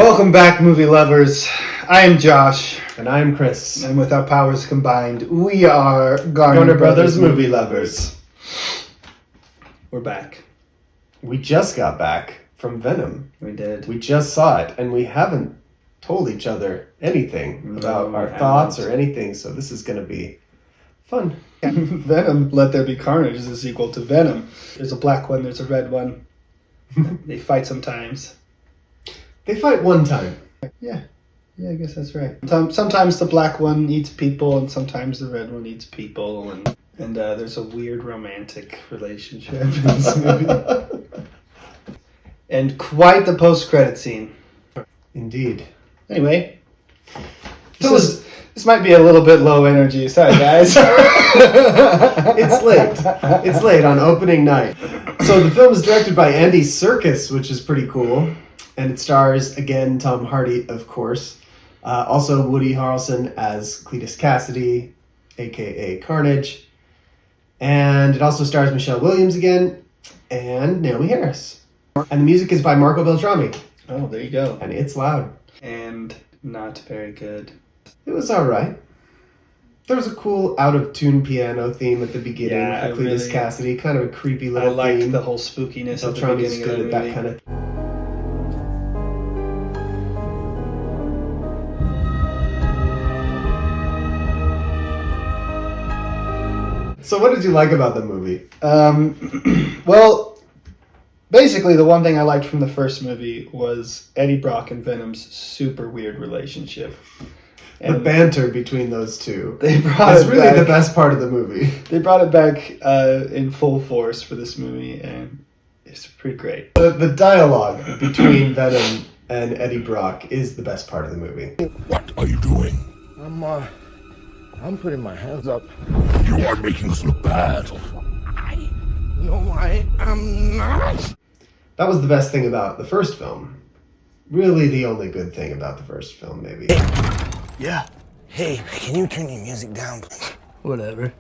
Welcome back, movie lovers. I am Josh. And I'm Chris. And with our powers combined, we are Garner Brothers Movie Lovers. We're back. We just got back from Venom. We did. We just saw it, and we haven't told each other anything about our thoughts or anything, so this is going to be fun. Venom, Let There Be Carnage is a sequel to Venom. There's a black one, there's a red one. They fight sometimes. They fight one time. Yeah, I guess that's right. Sometimes the black one eats people, and sometimes the red one eats people, and there's a weird romantic relationship in this movie. And quite the post-credit scene. Indeed. Anyway, this might be a little bit low energy. Sorry, guys. It's late. It's late on opening night. So the film is directed by Andy Serkis, which is pretty cool. And it stars, again, Tom Hardy, of course. Also Woody Harrelson as Cletus Cassidy, a.k.a. Carnage. And it also stars Michelle Williams again and Naomi Harris. And the music is by Marco Beltrami. Oh, there you go. And it's loud. And not very good. It was all right. There was a cool out-of-tune piano theme at the beginning for Cletus Cassidy. Kind of a creepy little theme. I liked the whole spookiness at the beginning of the movie. That kind of... So what did you like about the movie? Well, basically the one thing I liked from the first movie was Eddie Brock and Venom's super weird relationship. And the banter between those two. That's really the best part of the movie. They brought it back in full force for this movie, and it's pretty great. The dialogue between Venom and Eddie Brock is the best part of the movie. What are you doing? I'm putting my hands up. You are making us look bad. No, I am not. That was the best thing about the first film. Really the only good thing about the first film, maybe. Yeah. Hey, can you turn your music down? Whatever.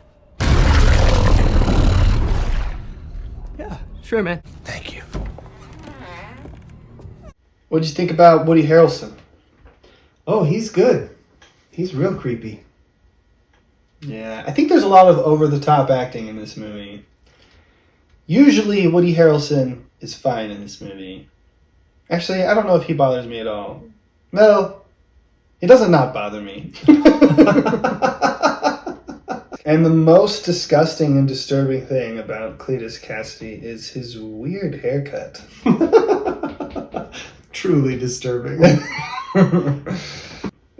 Yeah, sure, man. Thank you. What did you think about Woody Harrelson? Oh, he's good. He's real creepy. Yeah, I think there's a lot of over-the-top acting in this movie. Usually, Woody Harrelson is fine in this movie. Actually, I don't know if he bothers me at all. No, it doesn't not bother me. And the most disgusting and disturbing thing about Cletus Cassidy is his weird haircut. Truly disturbing.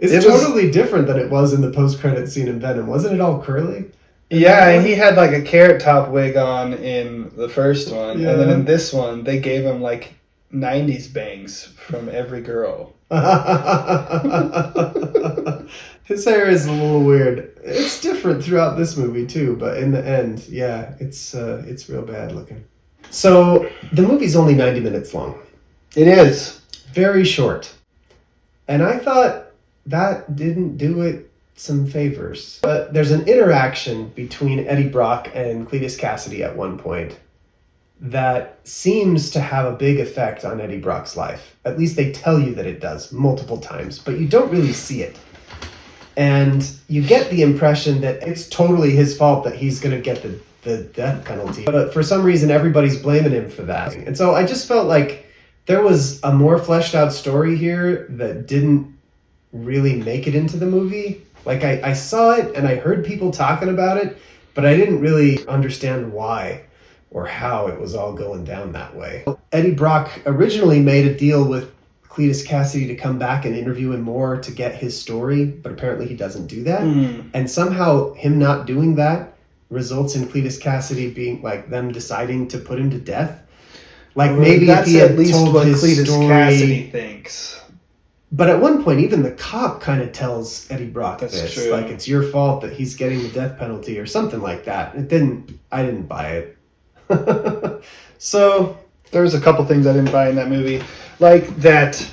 It's totally different than it was in the post-credit scene in Venom. Wasn't it all curly? Yeah, and he had like a carrot top wig on in the first one. Yeah. And then in this one, they gave him like 90s bangs from every girl. His hair is a little weird. It's different throughout this movie too, but in the end, yeah, it's real bad looking. So the movie's only 90 minutes long. It is. Very short. And I thought that didn't do it some favors. But there's an interaction between Eddie Brock and Cletus Cassidy at one point that seems to have a big effect on Eddie Brock's life. At least they tell you that it does multiple times, but you don't really see it. And you get the impression that it's totally his fault that he's going to get the death penalty. But for some reason, everybody's blaming him for that. And so I just felt like there was a more fleshed out story here that didn't really make it into the movie. Like I saw it and I heard people talking about it, but I didn't really understand why or how it was all going down that way. Eddie Brock originally made a deal with Cletus Cassidy to come back and interview him more to get his story, but apparently he doesn't do that. And somehow him not doing that results in Cletus Cassidy being like them deciding to put him to death. Like maybe that's if he had at least told what his Cletus story, Cassidy thinks. But at one point, even the cop kind of tells Eddie Brock That's this, true. like it's your fault that he's getting the death penalty or something like that. I didn't buy it. So there was a couple things I didn't buy in that movie, like that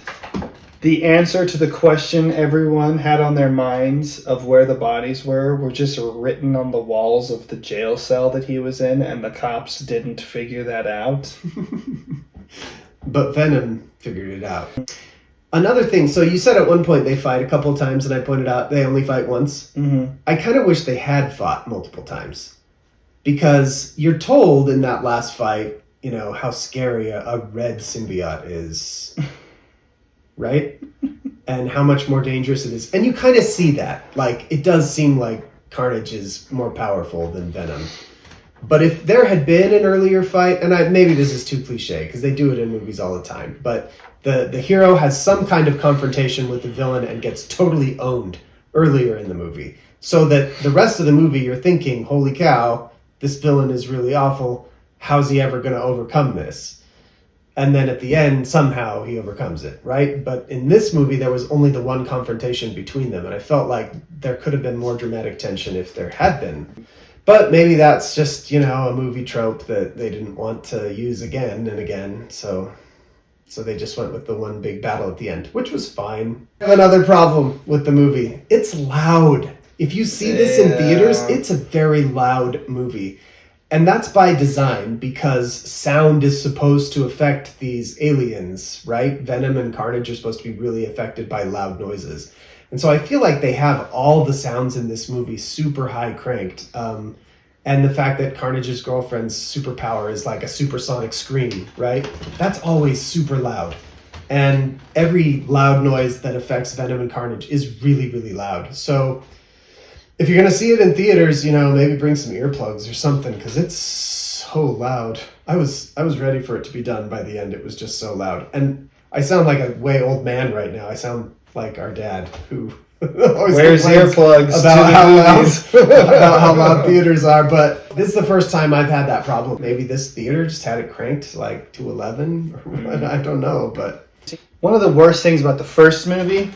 the answer to the question everyone had on their minds of where the bodies were just written on the walls of the jail cell that he was in, and the cops didn't figure that out. But Venom figured it out. Another thing, so you said at one point they fight a couple of times, and I pointed out they only fight once. Mm-hmm. I kind of wish they had fought multiple times. Because you're told in that last fight, you know, how scary a red symbiote is. Right? And how much more dangerous it is. And you kind of see that. Like, it does seem like Carnage is more powerful than Venom. But if there had been an earlier fight, and maybe this is too cliche, because they do it in movies all the time, but the hero has some kind of confrontation with the villain and gets totally owned earlier in the movie. So that the rest of the movie you're thinking, holy cow, this villain is really awful. How's he ever going to overcome this? And then at the end, somehow he overcomes it, right? But in this movie, there was only the one confrontation between them. And I felt like there could have been more dramatic tension if there had been. But maybe that's just, you know, a movie trope that they didn't want to use again and again. So they just went with the one big battle at the end, which was fine. I have another problem with the movie. It's loud. If you see this in theaters, it's a very loud movie. And that's by design, because sound is supposed to affect these aliens, right? Venom and Carnage are supposed to be really affected by loud noises. And so I feel like they have all the sounds in this movie super high cranked. And the fact that Carnage's girlfriend's superpower is like a supersonic scream, right? That's always super loud. And every loud noise that affects Venom and Carnage is really, really loud. So if you're going to see it in theaters, you know, maybe bring some earplugs or something, because it's so loud. I was ready for it to be done by the end. It was just so loud. And I sound like a way old man right now. I sound like our dad, who always wears earplugs about how loud theaters are. But this is the first time I've had that problem. Maybe this theater just had it cranked like to 11 or what. I don't know. But one of the worst things about the first movie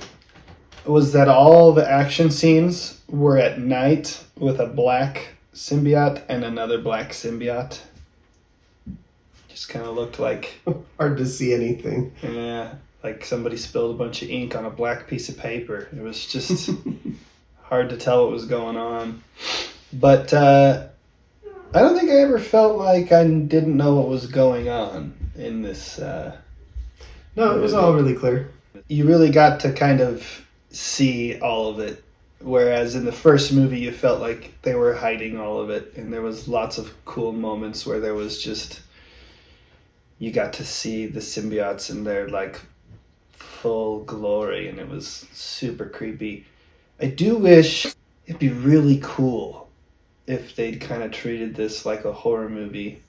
was that all the action scenes were at night with a black symbiote and another black symbiote. Just kind of looked like... hard to see anything. Yeah, like somebody spilled a bunch of ink on a black piece of paper. It was just hard to tell what was going on. But I don't think I ever felt like I didn't know what was going on in this No, it was all really clear. You really got to kind of see all of it. Whereas in the first movie, you felt like they were hiding all of it. And there was lots of cool moments where there was just... You got to see the symbiotes in their, like, full glory. And it was super creepy. I do wish it'd be really cool if they'd kind of treated this like a horror movie.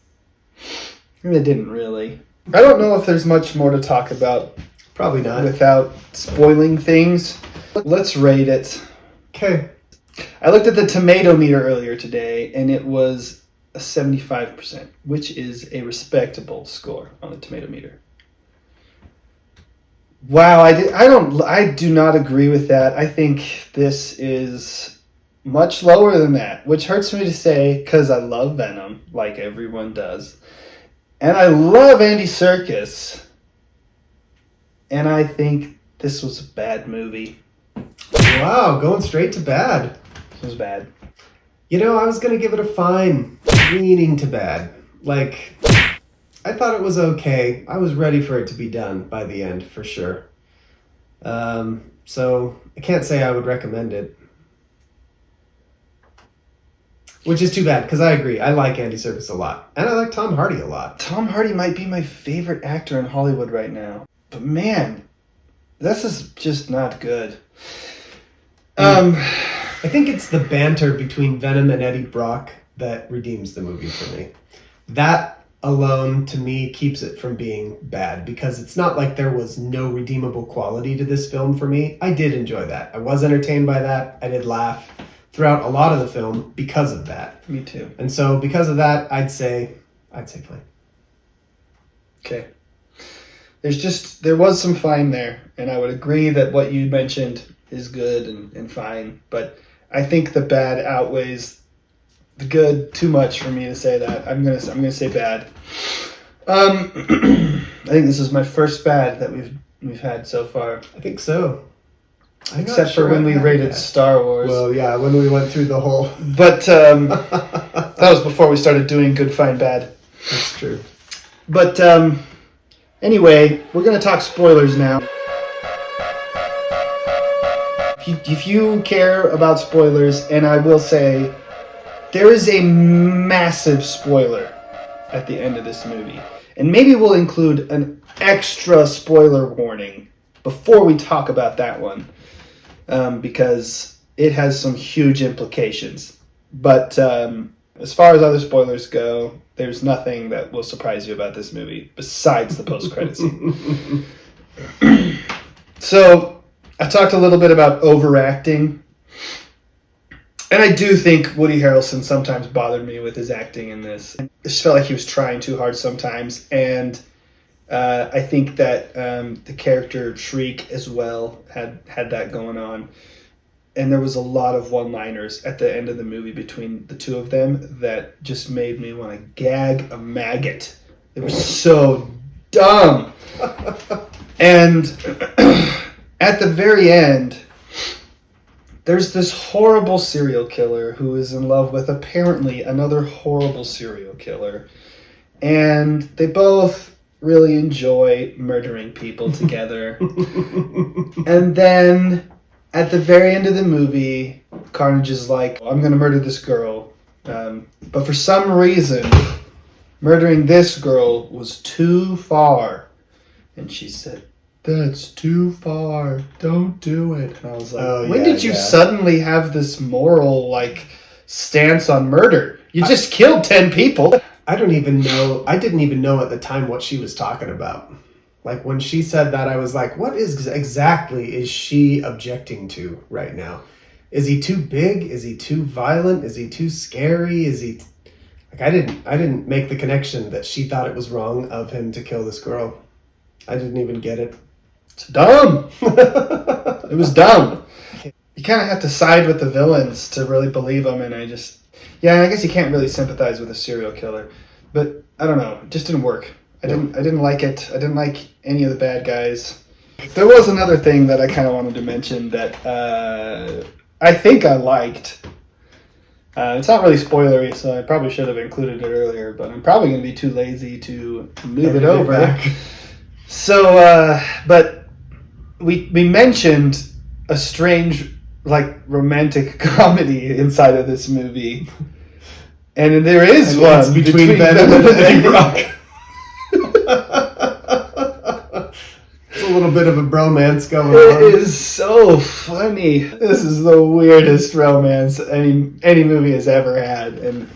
And they didn't really. I don't know if there's much more to talk about. Probably not. Without spoiling things. Let's rate it. Okay. I looked at the tomato meter earlier today, and it was a 75%, which is a respectable score on the tomato meter. Wow, I do not agree with that. I think this is much lower than that, which hurts me to say because I love Venom, like everyone does. And I love Andy Serkis. And I think this was a bad movie. Wow, going straight to bad. It was bad. You know, I was going to give it a fine, leaning to bad. Like, I thought it was okay. I was ready for it to be done by the end, for sure. So, I can't say I would recommend it. Which is too bad, because I agree. I like Andy Serkis a lot. And I like Tom Hardy a lot. Tom Hardy might be my favorite actor in Hollywood right now. But man, this is just not good. I think it's the banter between Venom and Eddie Brock that redeems the movie for me. That alone, to me, keeps it from being bad, because it's not like there was no redeemable quality to this film for me. I did enjoy that. I was entertained by that. I did laugh throughout a lot of the film because of that. Me too. And so because of that, I'd say fine. Okay. There was some fine there, and I would agree that what you mentioned is good and fine, but I think the bad outweighs the good too much for me to say that. I'm gonna say bad. I think this is my first bad that we've had so far. I think so. Except for when we rated Star Wars. Well, yeah, when we went through the whole... But that was before we started doing good, fine, bad. That's true. But anyway, we're going to talk spoilers now. If you care about spoilers, and I will say, there is a massive spoiler at the end of this movie. And maybe we'll include an extra spoiler warning before we talk about that one. Because it has some huge implications. But as far as other spoilers go, there's nothing that will surprise you about this movie besides the post-credit scene. So, I talked a little bit about overacting. And I do think Woody Harrelson sometimes bothered me with his acting in this. I just felt like he was trying too hard sometimes. And I think that the character Shriek as well had that going on. And there was a lot of one-liners at the end of the movie between the two of them that just made me want to gag a maggot. They were so dumb. And at the very end, there's this horrible serial killer who is in love with apparently another horrible serial killer. And they both really enjoy murdering people together. And then at the very end of the movie, Carnage is like, I'm going to murder this girl. But for some reason, murdering this girl was too far. And she said, that's too far. Don't do it. And I was like, when did you suddenly have this moral, stance on murder? You just killed 10 people. I didn't even know at the time what she was talking about. Like, when she said that, I was like, what exactly is she objecting to right now? Is he too big? Is he too violent? Is he too scary? Is he... I didn't make the connection that she thought it was wrong of him to kill this girl. I didn't even get it. It's dumb. It was dumb. You kind of have to side with the villains to really believe them, and I guess you can't really sympathize with a serial killer. But, I don't know, it just didn't work. I didn't like it. I didn't like any of the bad guys. There was another thing that I kind of wanted to mention that I think I liked. It's not really spoilery, so I probably should have included it earlier, but I'm probably going to be too lazy to move it over. Back. So, but we mentioned a strange, romantic comedy inside of this movie. And there is one between Venom and Eddie Brock. It's a little bit of a bromance going on. It is so funny. This is the weirdest romance any movie has ever had, and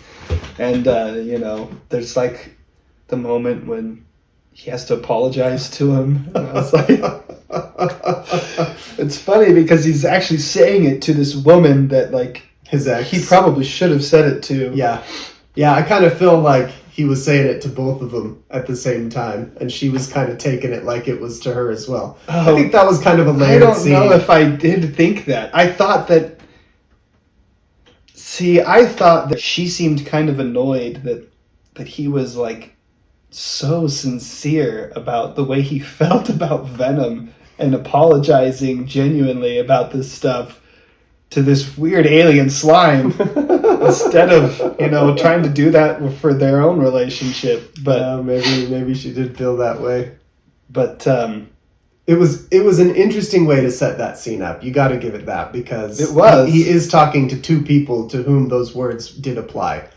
there's the moment when he has to apologize to him. And I was like, it's funny because he's actually saying it to this woman that his ex. He probably should have said it to. Yeah. I kind of feel like he was saying it to both of them at the same time, and she was kind of taking it like it was to her as well. I think that was kind of a layered scene. I don't know if I did think that. I thought that she seemed kind of annoyed that he was so sincere about the way he felt about Venom and apologizing genuinely about this stuff to this weird alien slime instead of trying to do that for their own relationship. But maybe she did feel that way. But it was an interesting way to set that scene up. You got to give it that, because it was. He is talking to two people to whom those words did apply.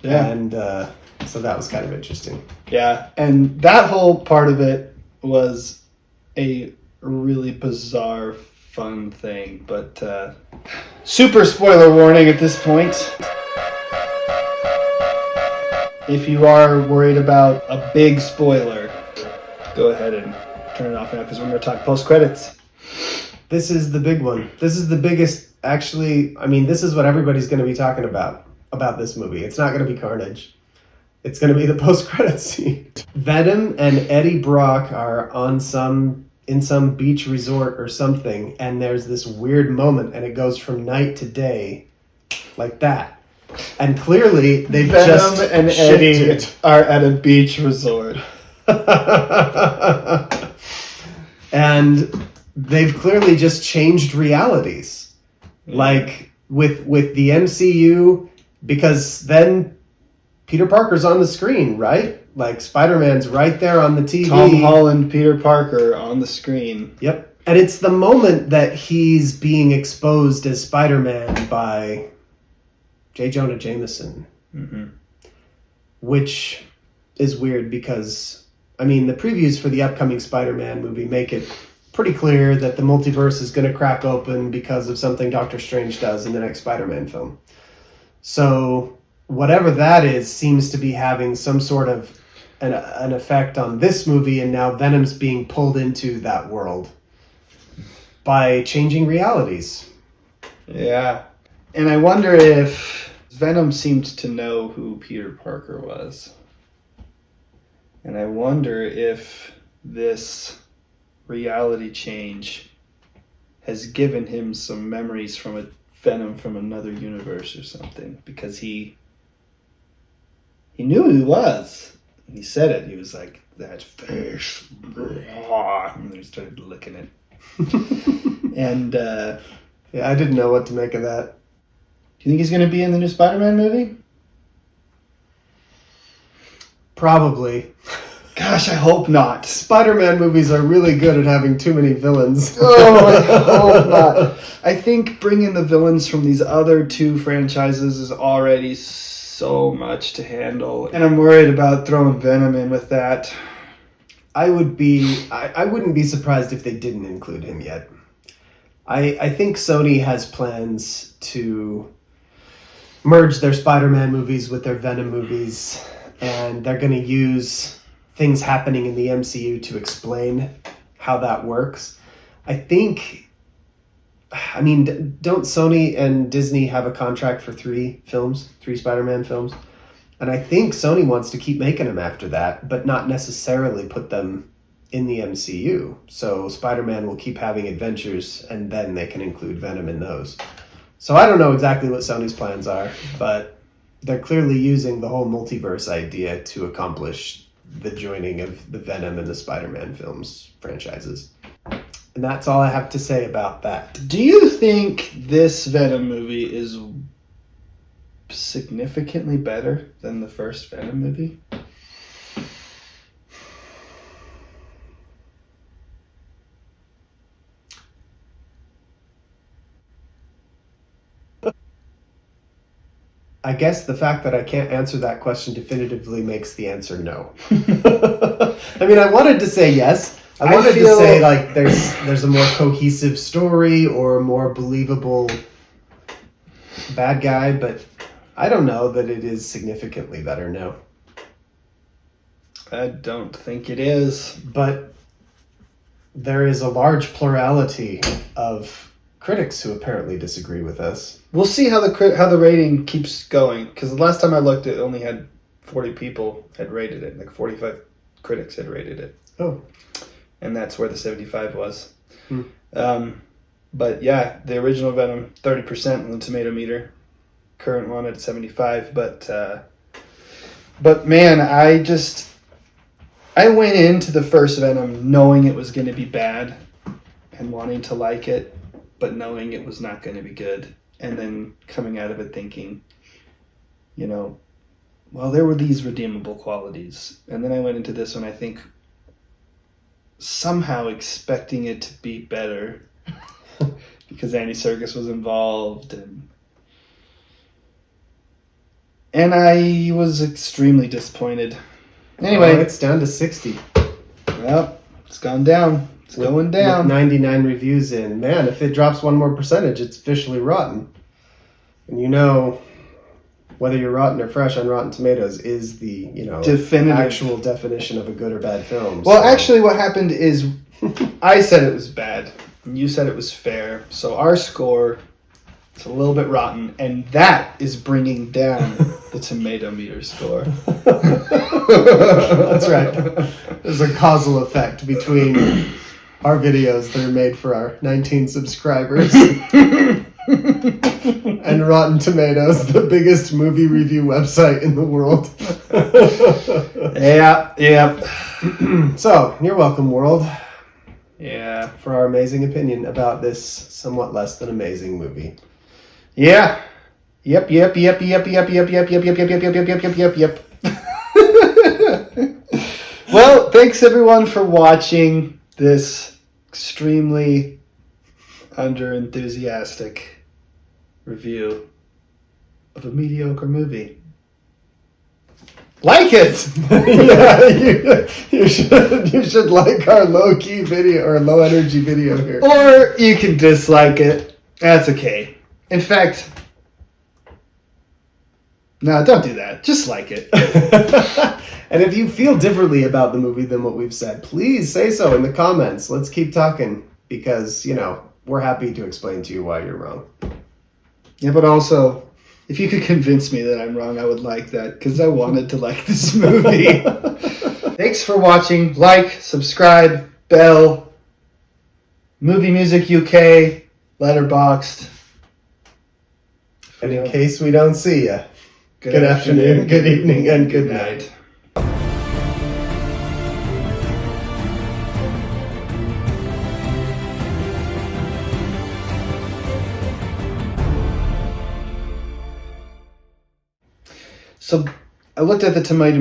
Yeah. And so that was kind of interesting. Yeah, and that whole part of it was a really bizarre, fun thing. But super spoiler warning at this point. If you are worried about a big spoiler, go ahead and turn it off now, because we're going to talk post-credits. This is the big one. This is the biggest, actually, this is what everybody's going to be talking about this movie. It's not going to be Carnage. It's going to be the post-credits scene. Venom and Eddie Brock are in some beach resort or something, and there's this weird moment, and it goes from night to day, like that. And clearly, they've Venom just and Eddie are at a beach resort. And they've clearly just changed realities. Like, with the MCU, because then Peter Parker's on the screen, right? Spider-Man's right there on the TV. Tom Holland, Peter Parker on the screen. Yep. And it's the moment that he's being exposed as Spider-Man by J. Jonah Jameson. Mm-hmm. Which is weird because, I mean, the previews for the upcoming Spider-Man movie make it pretty clear that the multiverse is going to crack open because of something Doctor Strange does in the next Spider-Man film. So whatever that is seems to be having some sort of an effect on this movie, and now Venom's being pulled into that world by changing realities. Yeah. And I wonder if Venom seemed to know who Peter Parker was. And I wonder if this reality change has given him some memories from a Venom from another universe or something. Because he knew who he was. And he said it. He was like, that face. And he started licking it. And yeah, I didn't know what to make of that. do you think he's going to be in the new Spider-Man movie? Probably. Gosh, I hope not. Spider-Man movies are really good at having too many villains. Oh, I hope not. I think bringing the villains from these other two franchises is already so much to handle. And I'm worried about throwing Venom in with that. I wouldn't be surprised if they didn't include him yet. I think Sony has plans to merge their Spider-Man movies with their Venom movies, and they're going to use things happening in the MCU to explain how that works. Don't Sony and Disney have a contract for 3 Spider-Man films? And I think Sony wants to keep making them after that, but not necessarily put them in the MCU. So Spider-Man will keep having adventures, and then they can include Venom in those. So I don't know exactly what Sony's plans are, but they're clearly using the whole multiverse idea to accomplish the joining of the Venom and the Spider-Man films franchises. And that's all I have to say about that. Do you think this Venom movie is significantly better than the first Venom movie? I guess the fact that I can't answer that question definitively makes the answer no. I mean, I wanted to say yes. I wanted to say like there's a more cohesive story or a more believable bad guy, but I don't know that it is significantly better, no. I don't think it is. But there is a large plurality of critics who apparently disagree with us. We'll see how the rating keeps going, because the last time I looked, it only had 40 people had rated it. Like 45 critics had rated it. Oh. And that's where the 75 was. But yeah, the original Venom, 30% on the tomato meter. Current one at 75. But man, I went into the first Venom knowing it was going to be bad and wanting to like it, but knowing it was not going to be good. And then coming out of it thinking, well, there were these redeemable qualities. And then I went into this one, I think, somehow expecting it to be better because Andy Serkis was involved. And I was extremely disappointed. Anyway. It's down to 60. Well, it's gone down. It's going down. With 99 reviews in. Man, if it drops one more percentage, it's officially rotten. And whether you're rotten or fresh on Rotten Tomatoes is the, definitive actual definition of a good or bad film. Well, actually what happened is I said it was bad, and you said it was fair. So our score is a little bit rotten, and that is bringing down the tomato meter score. That's right. There's a causal effect between our videos that are made for our 19 subscribers and Rotten Tomatoes, the biggest movie review website in the world. Yeah. So, you're welcome, world. Yeah. For our amazing opinion about this somewhat less than amazing movie. Yeah. Yep. Well, thanks everyone for watching this extremely under-enthusiastic review of a mediocre movie. Like it! Yeah, you should like our low-key video or low-energy video here. Or you can dislike it. That's okay. In fact, no, don't do that. Just like it. And if you feel differently about the movie than what we've said, please say so in the comments. Let's keep talking because, we're happy to explain to you why you're wrong. Yeah, but also, if you could convince me that I'm wrong, I would like that because I wanted to like this movie. Thanks for watching. Like, subscribe, bell, Movie Music UK, Letterboxd. And in case we don't see you, good afternoon, good evening, and good night. So I looked at the tomato